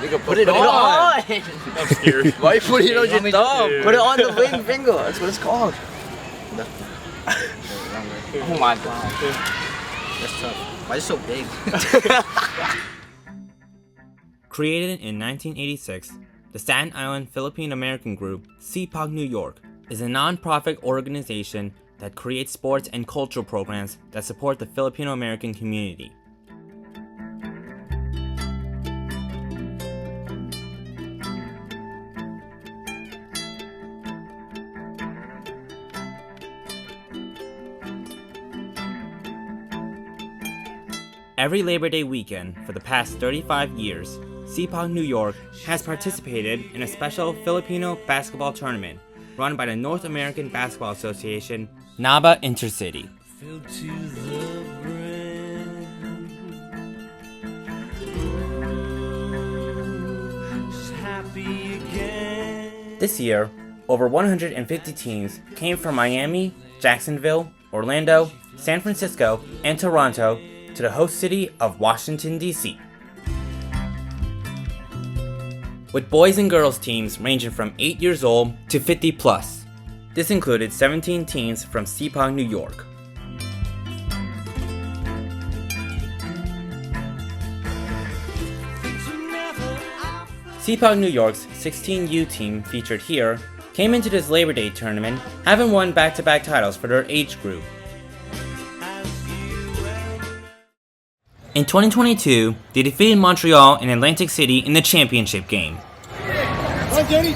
You can put it on. I'm scared. Why you put it on your thumb? Yeah. Put it on the ring finger. That's what it's called. Oh my god. That's tough. Why is it so big? Created in 1986, the Staten Island Philippine-American group SIPAG-New York is a non-profit organization that creates sports and cultural programs that support the Filipino-American community. Every Labor Day weekend for the past 35 years, SIPAG-New York has participated in a special Filipino basketball tournament run by the North American Basketball Association, NABA Intercity. This year, over 150 teams came from Miami, Jacksonville, Orlando, San Francisco, and Toronto to the host city of Washington, D.C. With boys and girls teams ranging from 8 years old to 50 plus. This included 17 teams from SIPAG-New York. SIPAG-New York's 16U team featured here came into this Labor Day tournament having won back-to-back titles for their age group. In 2022, they defeated Montreal and Atlantic City in the championship game. Hi, Danny.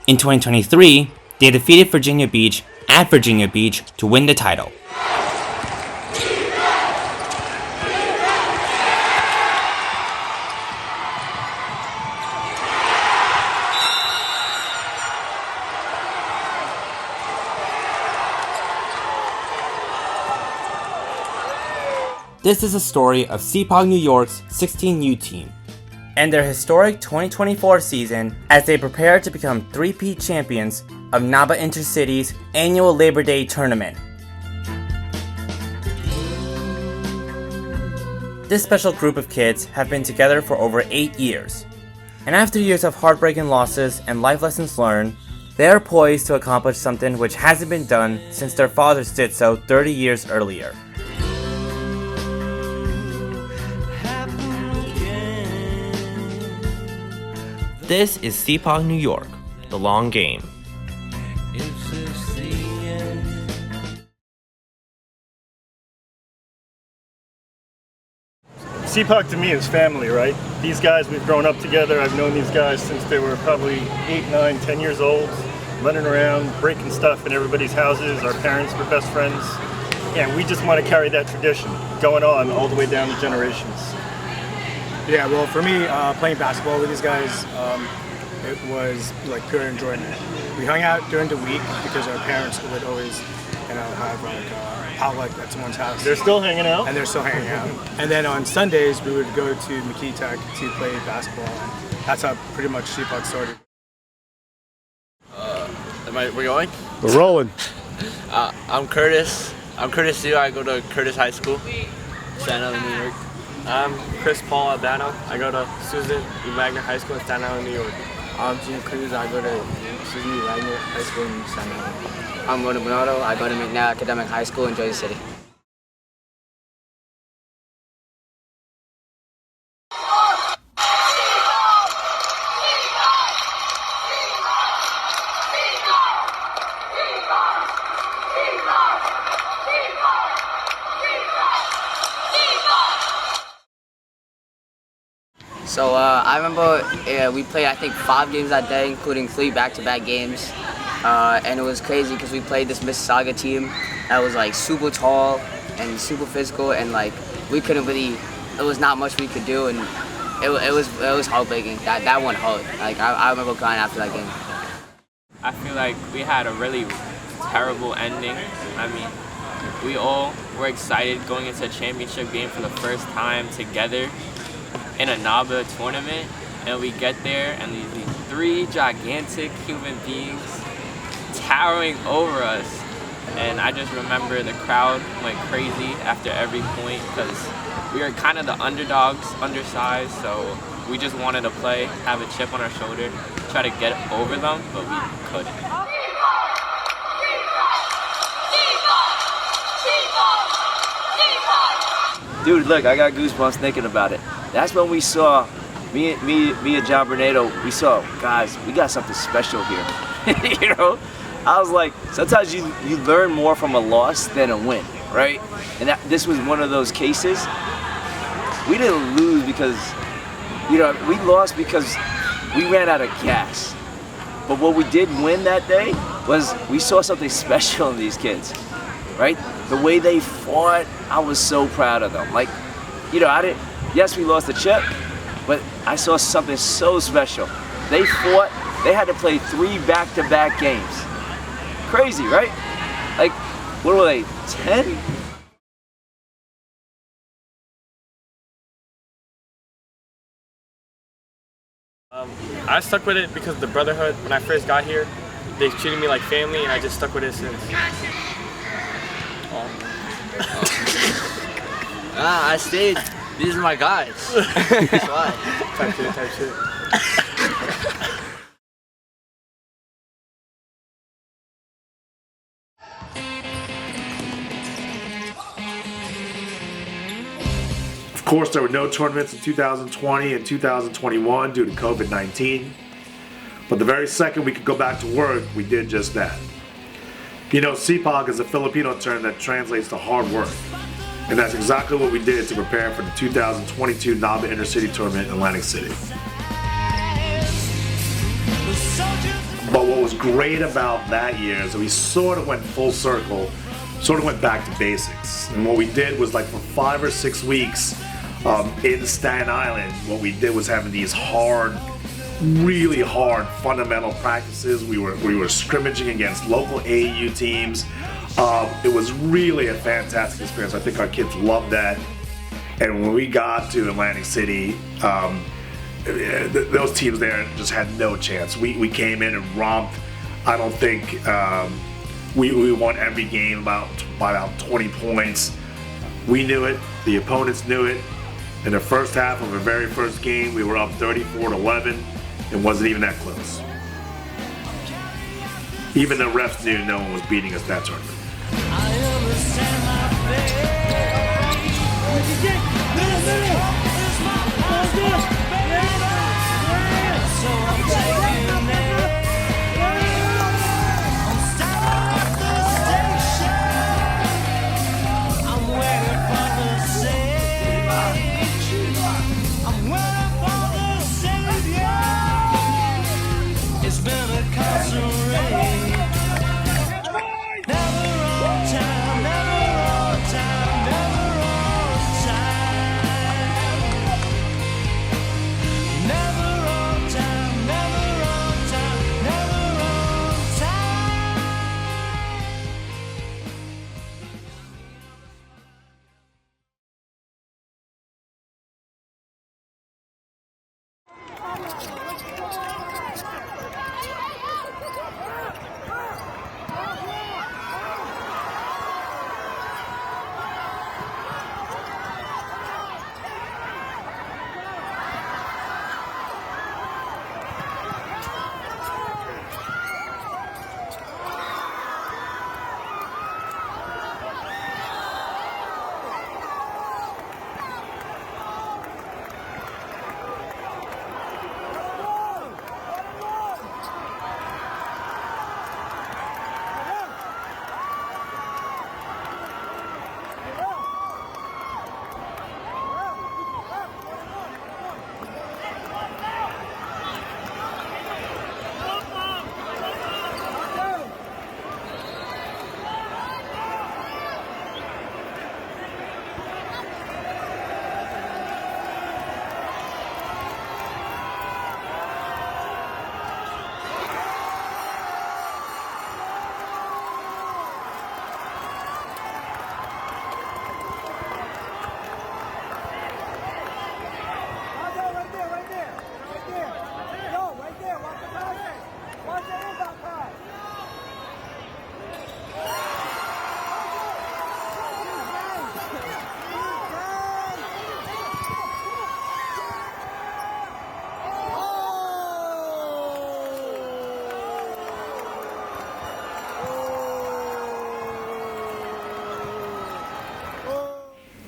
In 2023, they defeated Virginia Beach at Virginia Beach to win the title. This is a story of SIPAG-New York's 16U team and their historic 2024 season as they prepare to become three-peat champions of NABA Intercity's annual Labor Day tournament. This special group of kids have been together for over 8 years, and after years of heartbreaking losses and life lessons learned, they are poised to accomplish something which hasn't been done since their fathers did so 30 years earlier. This is SIPAG-New York, the long game. SIPAG to me is family, right? These guys, we've grown up together. I've known these guys since they were probably 8, 9, 10 years old, running around, breaking stuff in everybody's houses. Our parents were best friends. And we just want to carry that tradition going on all the way down the generations. Yeah, well, for me, playing basketball with these guys, it was like pure enjoyment. We hung out during the week because our parents would always, have like potluck at someone's house. They're still hanging out? And they're still hanging out. And then on Sundays, we would go to McKee Tech to play basketball. And that's how pretty much SIPAG started. We're going? We're rolling. I'm Curtis. I'm Curtis Yu. I go to Curtis High School, Staten Island, New York. I'm Chris Paul Albano. I go to Susan E. Wagner High School in Staten Island, New York. I'm Gene Cruz. I go to Susan E. Wagner High School in Staten Island. I'm Ronan Bernardo. I go to McNair Academic High School in Jersey City. So I remember we played, I think, 5 games that day, including 3 back-to-back games. And it was crazy because we played this Mississauga team that was like super tall and super physical, and like we couldn't really, there was not much we could do, and it was heartbreaking. That one hurt. Like I remember crying after that game. I feel like we had a really terrible ending. I mean, we all were excited going into a championship game for the first time together in a NABA tournament, and we get there and these three gigantic human beings towering over us. And I just remember the crowd went crazy after every point because we were kind of the underdogs, undersized, so we just wanted to play, have a chip on our shoulder, try to get over them, but we couldn't. Dude, look, I got goosebumps thinking about it. That's when we saw, me and John Bernardo, we saw, guys, we got something special here. You know? I was like, sometimes you learn more from a loss than a win, right? And this was one of those cases. We didn't lose because, you know, we lost because we ran out of gas. But what we did win that day was we saw something special in these kids, right? The way they fought, I was so proud of them. Like, you know, yes, we lost the chip, but I saw something so special. They fought, they had to play 3 back-to-back games. Crazy, right? Like, what were they, 10? I stuck with it because of the brotherhood. When I first got here, they treated me like family, and I just stuck with it since. I stayed. These are my guys. That's why. Type shit. Of course, there were no tournaments in 2020 and 2021 due to COVID-19. But the very second we could go back to work, we did just that. You know, SIPAG is a Filipino term that translates to hard work. And that's exactly what we did to prepare for the 2022 NABA Intercity Tournament in Atlantic City. But what was great about that year is that we sort of went full circle, sort of went back to basics. And what we did was, like, for 5 or 6 weeks in Staten Island, what we did was having these hard, really hard fundamental practices. We were scrimmaging against local AAU teams. It was really a fantastic experience. I think our kids loved that. And when we got to Atlantic City, those teams there just had no chance. We came in and romped. I don't think we won every game by about 20 points. We knew it. The opponents knew it. In the first half of our very first game, we were up 34-11. It wasn't even that close. Even the refs knew no one was beating us that tournament.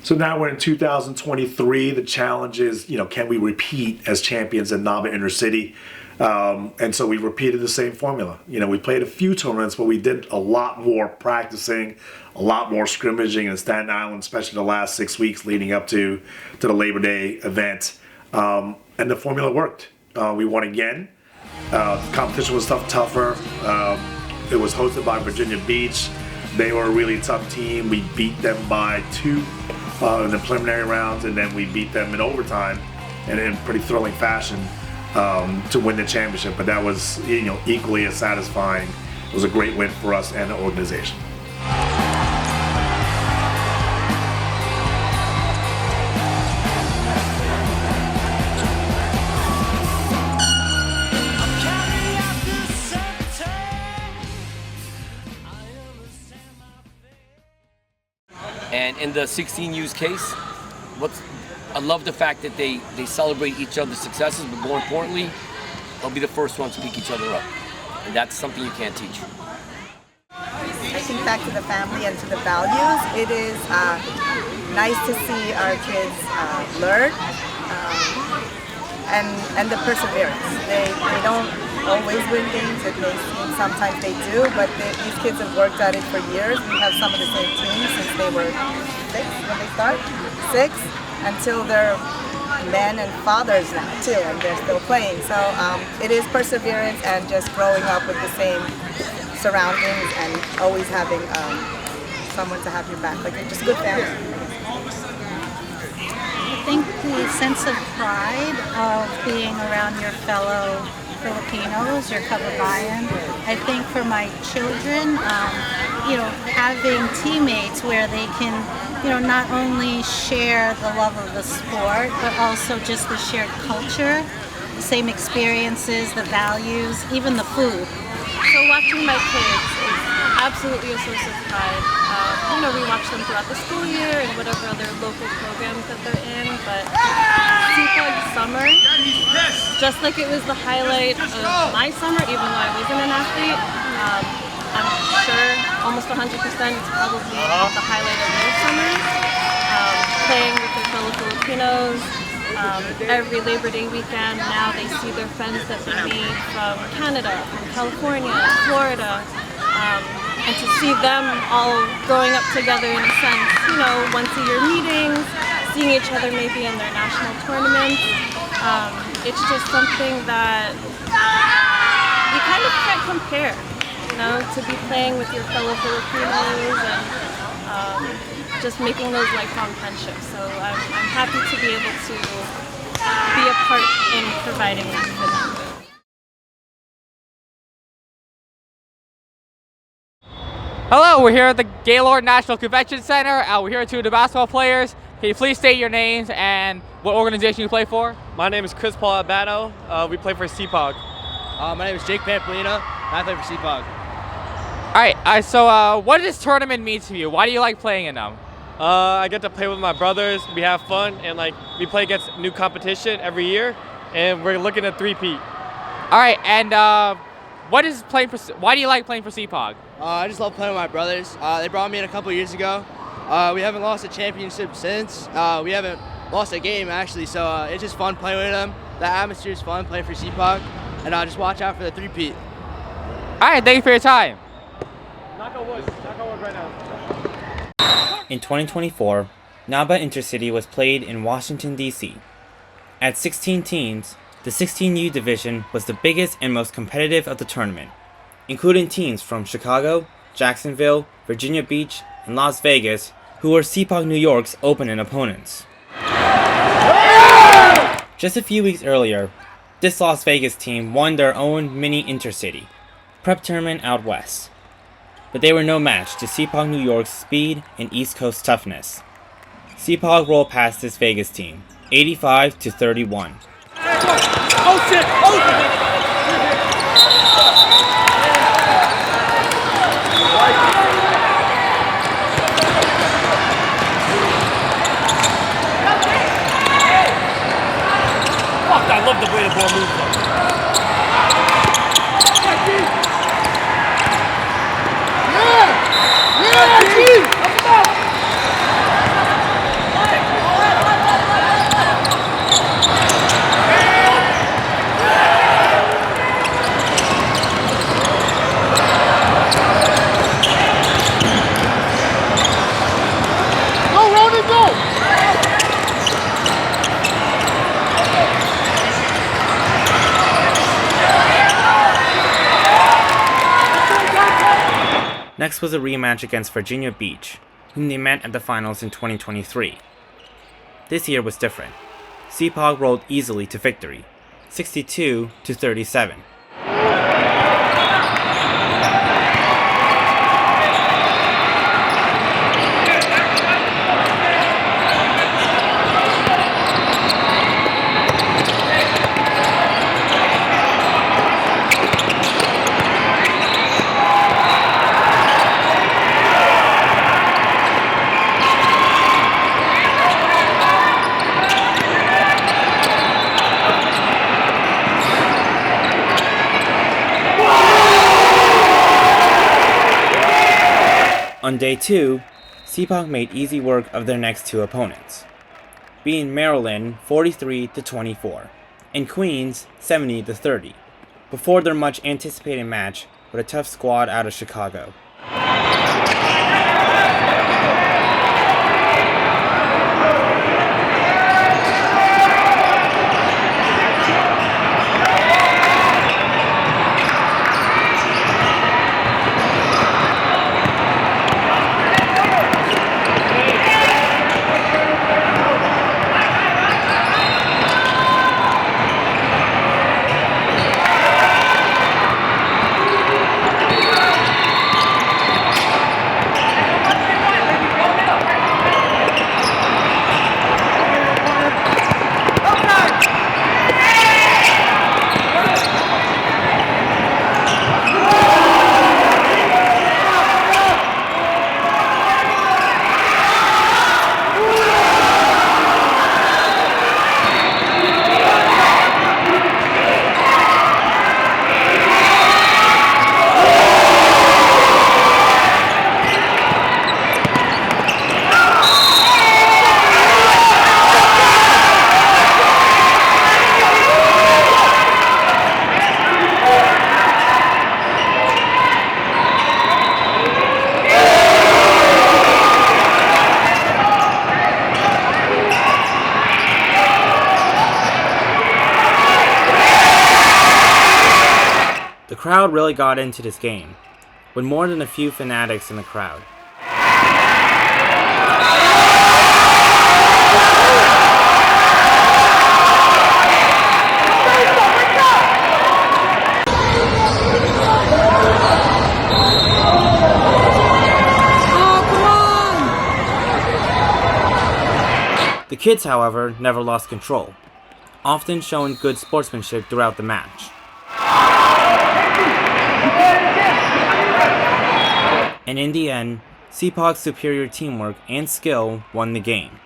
So now we're in 2023. The challenge is, can we repeat as champions in NABA Intercity? And so we repeated the same formula. We played a few tournaments, but we did a lot more practicing, a lot more scrimmaging in Staten Island, especially the last 6 weeks leading up to the Labor Day event. And the formula worked. We won again. The competition was tougher. It was hosted by Virginia Beach. They were a really tough team. We beat them by 2 in the preliminary rounds, and then we beat them in overtime and in pretty thrilling fashion to win the championship. But that was equally as satisfying. It was a great win for us and the organization. And in the 16U's case, I love the fact that they celebrate each other's successes, but more importantly, they'll be the first ones to pick each other up. And that's something you can't teach. I think back to the family and to the values, it is nice to see our kids learn and the perseverance. They don't always win games. It may seem sometimes they do, but these kids have worked at it for years. We have some of the same teams since they were 6 when they start, 6 until they're men and fathers now too, and they're still playing. So it is perseverance and just growing up with the same surroundings and always having someone to have your back, like just good family. I think the sense of pride of being around your fellow Filipinos, your kababayan. I think for my children, having teammates where they can, not only share the love of the sport, but also just the shared culture, the same experiences, the values, even the food. So watching my kids is absolutely a source of pride. We watch them throughout the school year and whatever other local programs that they're in, but SIPAG summer, just like it was the highlight of my summer, even though I wasn't an athlete, I'm sure almost 100% it's probably the highlight of their summers. Playing with their fellow Filipinos, every Labor Day weekend, now they see their friends that they made from Canada, from California, Florida, and to see them all growing up together in a sense, once a year meetings, seeing each other maybe in their national tournaments. It's just something that you kind of can't compare, to be playing with your fellow Filipinos and just making those lifelong friendships. So I'm happy to be able to be a part in providing that for them. Hello, we're here at the Gaylord National Convention Center. We're here with 2 of the basketball players. Can you please state your names and what organization you play for? My name is Chris Paul Albano. We play for SIPAG. My name is Jake Pamplina, and I play for SIPAG. Alright, so what does this tournament mean to you? Why do you like playing in them? I get to play with my brothers. We have fun, and we play against new competition every year, and we're looking at three-peat. Alright, and why do you like playing for SIPAG? I just love playing with my brothers. They brought me in a couple years ago. We haven't lost a championship since. We haven't lost a game actually, so it's just fun playing with them. The atmosphere is fun playing for SIPAG, and just watch out for the three-peat. Alright, thank you for your time. Knock on wood right now. In 2024, NABA Intercity was played in Washington, D.C. At 16 teams, the 16U division was the biggest and most competitive of the tournament, including teams from Chicago, Jacksonville, Virginia Beach, and Las Vegas, who were SIPAG-New York's opening opponents. Just a few weeks earlier, this Las Vegas team won their own mini Intercity, prep tournament out west. But they were no match to SIPAG-New York's speed and East Coast toughness. SIPAG rolled past this Vegas team, 85-31. Oh shit! Fuck! I love the way the ball moves. Next was a rematch against Virginia Beach, whom they met at the finals in 2023. This year was different. SIPAG rolled easily to victory, 62-37. On day 2, SIPAG made easy work of their next two opponents, beating Maryland 43-24 and Queens 70-30, before their much anticipated match with a tough squad out of Chicago. The crowd really got into this game, with more than a few fanatics in the crowd. The kids, however, never lost control, often showing good sportsmanship throughout the match. And in the end, SIPAG's superior teamwork and skill won the game.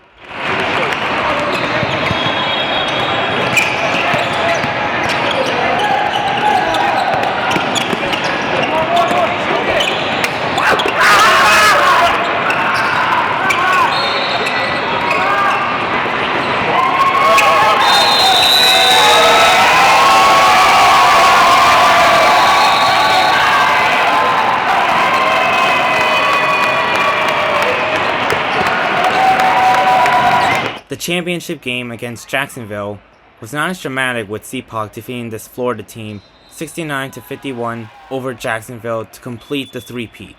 The championship game against Jacksonville was not as dramatic, with SIPAG defeating this Florida team 69-51 over Jacksonville to complete the three-peat.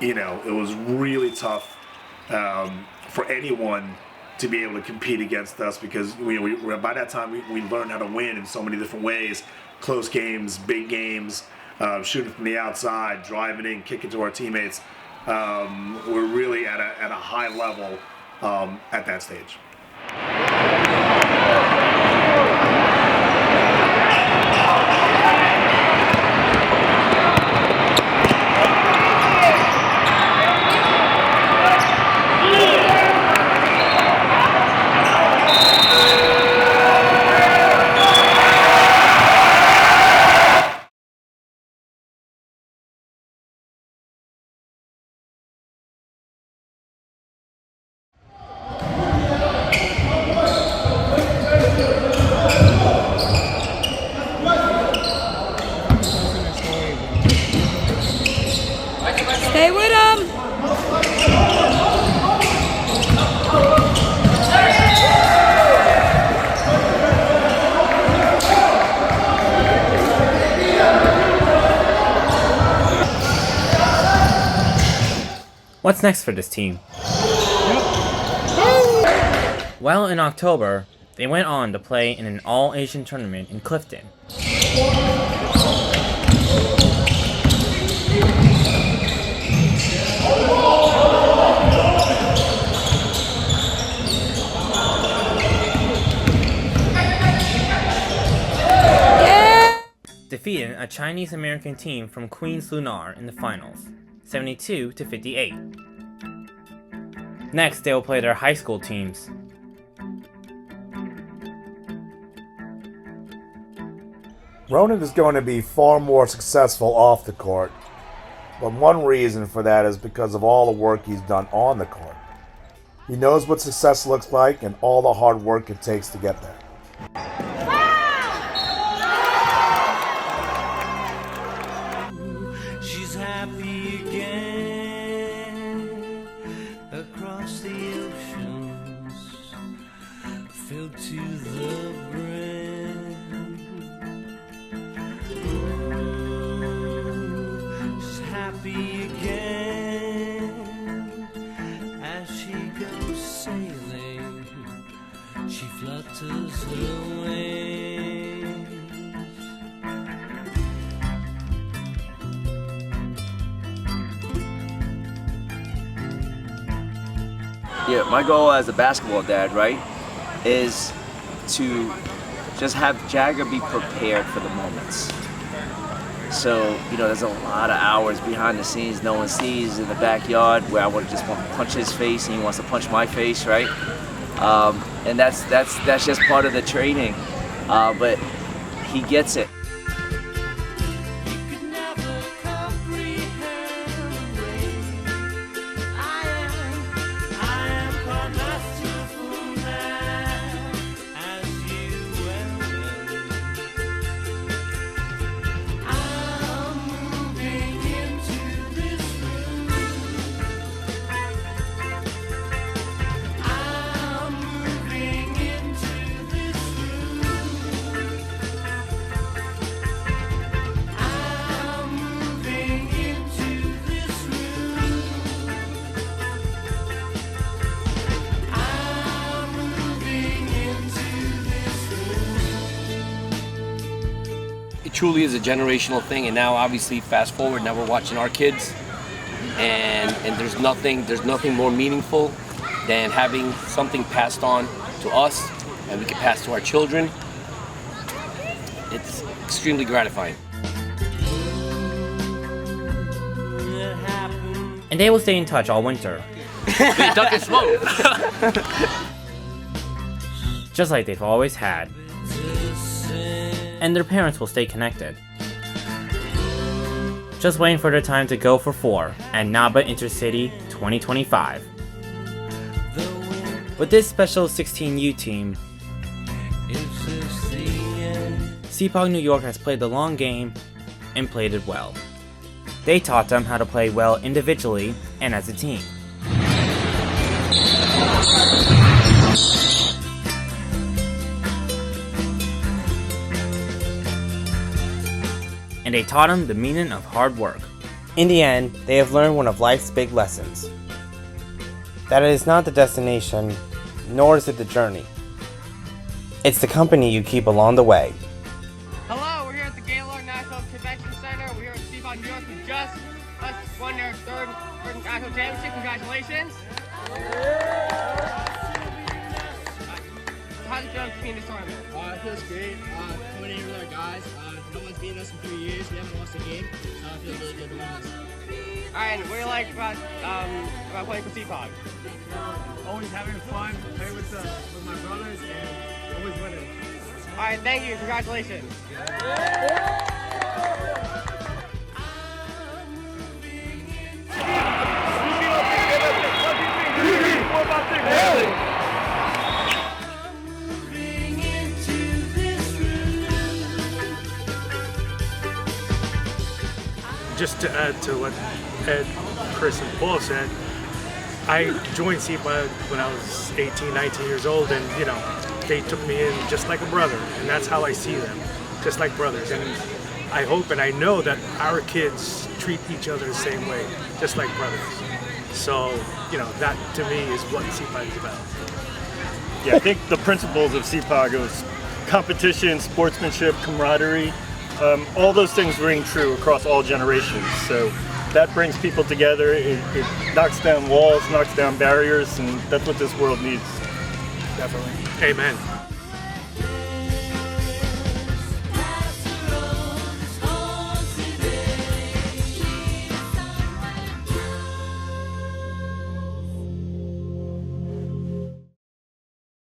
You know, it was really tough for anyone to be able to compete against us, because by that time we learned how to win in so many different ways. Close games, big games, shooting from the outside, driving in, kicking to our teammates. We're really at a high level at that stage. Stay with him. What's next for this team? Well, in October, they went on to play in an all-Asian tournament in Clifton. Defeating a Chinese-American team from Queens Lunar in the finals, 72-58. Next, they will play their high school teams. Ronan is going to be far more successful off the court, but one reason for that is because of all the work he's done on the court. He knows what success looks like and all the hard work it takes to get there. She's happy again across the oceans, filled to the brim. She's happy again as she goes sailing. She flutters her wings. Yeah, my goal as a basketball dad, right, is to just have Jagger be prepared for the moments. So, you know, there's a lot of hours behind the scenes no one sees in the backyard where I would just want to punch his face and he wants to punch my face, right? And that's just part of the training, but he gets it. It truly is a generational thing, and now obviously fast forward, now we're watching our kids, and there's nothing more meaningful than having something passed on to us and we can pass to our children. It's extremely gratifying. And they will stay in touch all winter. They duck and smoke. Just like they've always had. And their parents will stay connected. Just waiting for their time to go for 4 at NABA Intercity 2025. With this special 16U team, SIPAG-New York has played the long game and played it well. They taught them how to play well individually and as a team. And they taught them the meaning of hard work. In the end, they have learned one of life's big lessons. That it is not the destination, nor is it the journey. It's the company you keep along the way. Hello, we're here at the Gaylord National Convention Center. We're here at SIPAG-New York, who just won their third national championship. Congratulations. How did you feel competing in this tournament? It feels great. Coming in with our guys. No one's beaten us in 3 years. We haven't lost a game. So it feels really good to win this. Alright, what do you like about playing for SIPAG? Always having fun, play with my brothers, and always winning. Alright, thank you. Congratulations. Just to add to what Ed, Chris, and Paul said, I joined SIPAG when I was 18, 19 years old, and they took me in just like a brother, and that's how I see them, just like brothers. And I hope and I know that our kids treat each other the same way, just like brothers. So, you know, that to me is what SIPAG is about. Yeah, I think the principles of SIPAG is competition, sportsmanship, camaraderie, all those things ring true across all generations. So that brings people together, it knocks down walls, knocks down barriers, and that's what this world needs. Definitely. Amen.